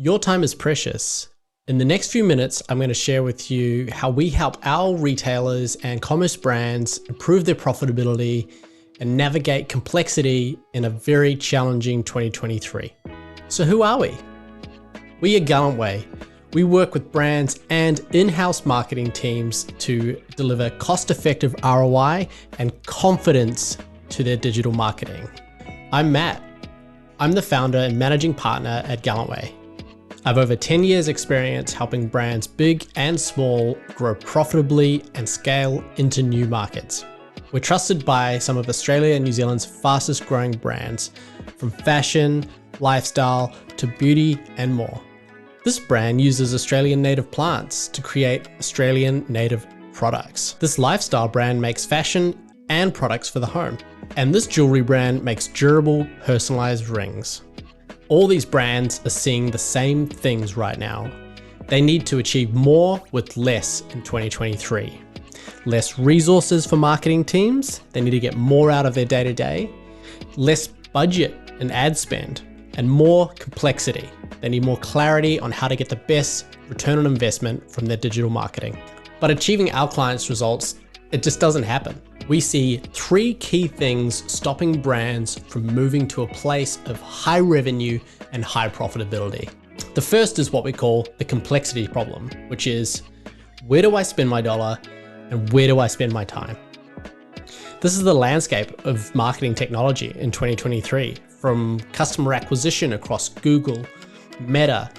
Your time is precious. In the next few minutes, I'm going to share with you how we help our retailers and commerce brands improve their profitability and navigate complexity in a very challenging 2023. So who are we? We are Gallantway. We work with brands and in-house marketing teams to deliver cost-effective ROI and confidence to their digital marketing. I'm Matt. I'm the founder and managing partner at Gallantway. I have over 10 years experience helping brands big and small grow profitably and scale into new markets. We're trusted by some of Australia and New Zealand's fastest growing brands, from fashion, lifestyle, to beauty and more. This brand uses Australian native plants to create Australian native products. This lifestyle brand makes fashion and products for the home. And this jewelry brand makes durable, personalized rings. All these brands are seeing the same things right now. They need to achieve more with less in 2023. Less resources for marketing teams. They need to get more out of their day-to-day. Less budget and ad spend, and more complexity. They need more clarity on how to get the best return on investment from their digital marketing. But achieving our clients' results, it just doesn't happen. We see three key things stopping brands from moving to a place of high revenue and high profitability. The first is what we call the complexity problem, which is, where do I spend my dollar and where do I spend my time? This is the landscape of marketing technology in 2023, from customer acquisition across Google, Meta,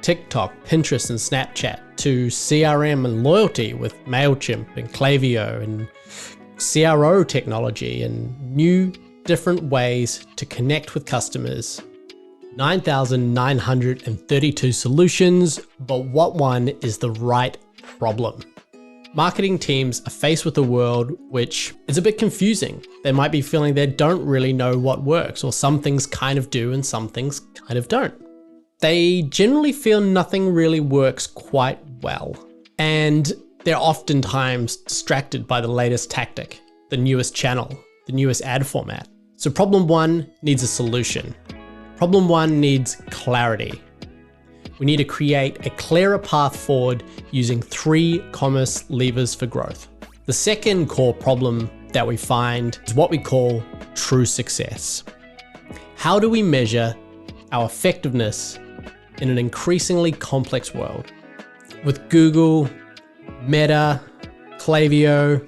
TikTok, Pinterest, and Snapchat, to CRM and loyalty with MailChimp and Klaviyo, and CRO technology and new different ways to connect with customers. 9,932 solutions, but what one is the right problem? Marketing teams are faced with a world which is a bit confusing. They might be feeling they don't really know what works, or some things kind of do and some things kind of don't. They generally feel nothing really works quite well, and they're oftentimes distracted by the latest tactic, the newest channel, the newest ad format. So problem one needs a solution. Problem one needs clarity. We need to create a clearer path forward using three commerce levers for growth. The second core problem that we find is what we call true success. How do we measure our effectiveness in an increasingly complex world? With Google, Meta, Klaviyo,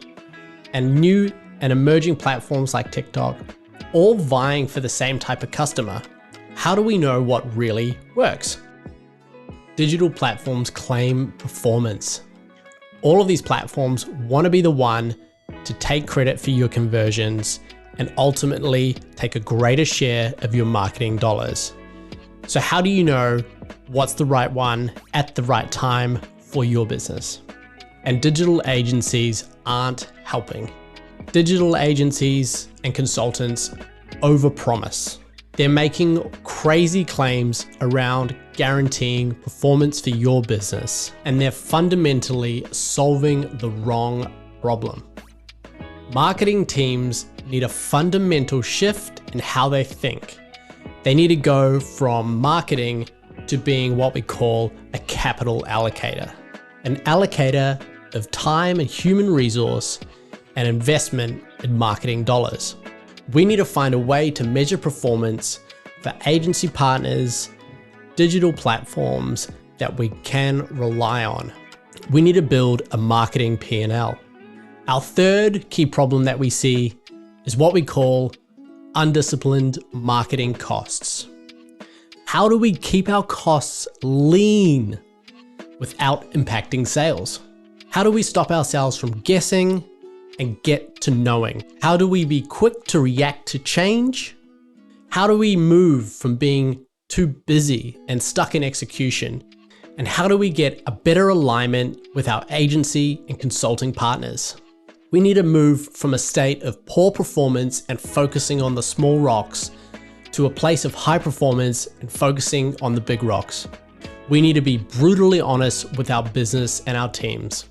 and new and emerging platforms like TikTok, all vying for the same type of customer, how do we know what really works? Digital platforms claim performance. All of these platforms want to be the one to take credit for your conversions and ultimately take a greater share of your marketing dollars. So how do you know what's the right one at the right time for your business? And digital agencies aren't helping. Digital agencies and consultants overpromise. They're making crazy claims around guaranteeing performance for your business, and they're fundamentally solving the wrong problem. Marketing teams need a fundamental shift in how they think. They need to go from marketing to being what we call a capital allocator. An allocator of time and human resource and investment in marketing dollars. We need to find a way to measure performance for agency partners, digital platforms that we can rely on. We need to build a marketing P&L. Our third key problem that we see is what we call undisciplined marketing costs. How do we keep our costs lean without impacting sales? How do we stop ourselves from guessing and get to knowing? How do we be quick to react to change? How do we move from being too busy and stuck in execution? And how do we get a better alignment with our agency and consulting partners? We need to move from a state of poor performance and focusing on the small rocks to a place of high performance and focusing on the big rocks. We need to be brutally honest with our business and our teams,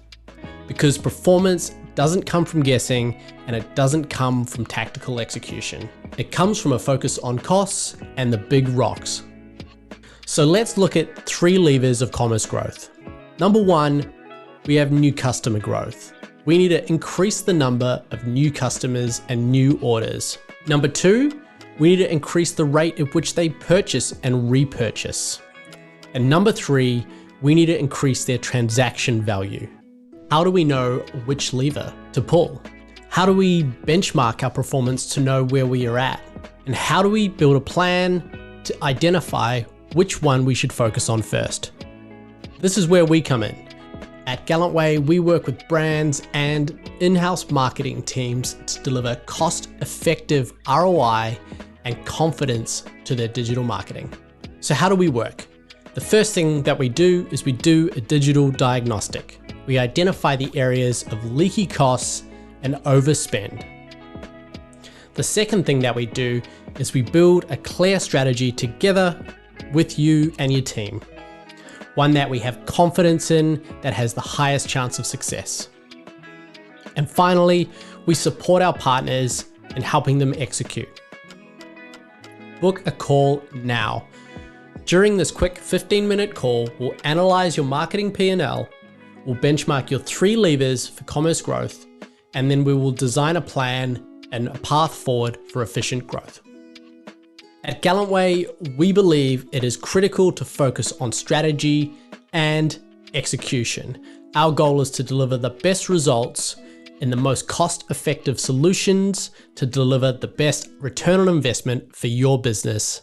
because performance doesn't come from guessing and it doesn't come from tactical execution. It comes from a focus on costs and the big rocks. So let's look at 3 levers of commerce growth. Number 1, we have new customer growth. We need to increase the number of new customers and new orders. Number 2, we need to increase the rate at which they purchase and repurchase. And number 3, we need to increase their transaction value. How do we know which lever to pull? How do we benchmark our performance to know where we are at? And how do we build a plan to identify which one we should focus on first? This is where we come in. At Gallantway, we work with brands and in-house marketing teams to deliver cost-effective ROI and confidence to their digital marketing. So how do we work? The first thing that we do is we do a digital diagnostic. We identify the areas of leaky costs and overspend. The second thing that we do is we build a clear strategy together with you and your team. One that we have confidence in, that has the highest chance of success. And finally, we support our partners in helping them execute. Book a call now. During this quick 15-minute call, we'll analyze your marketing P&L, we'll benchmark your 3 levers for commerce growth, and then we will design a plan and a path forward for efficient growth. At Gallantway, we believe it is critical to focus on strategy and execution. Our goal is to deliver the best results in the most cost-effective solutions to deliver the best return on investment for your business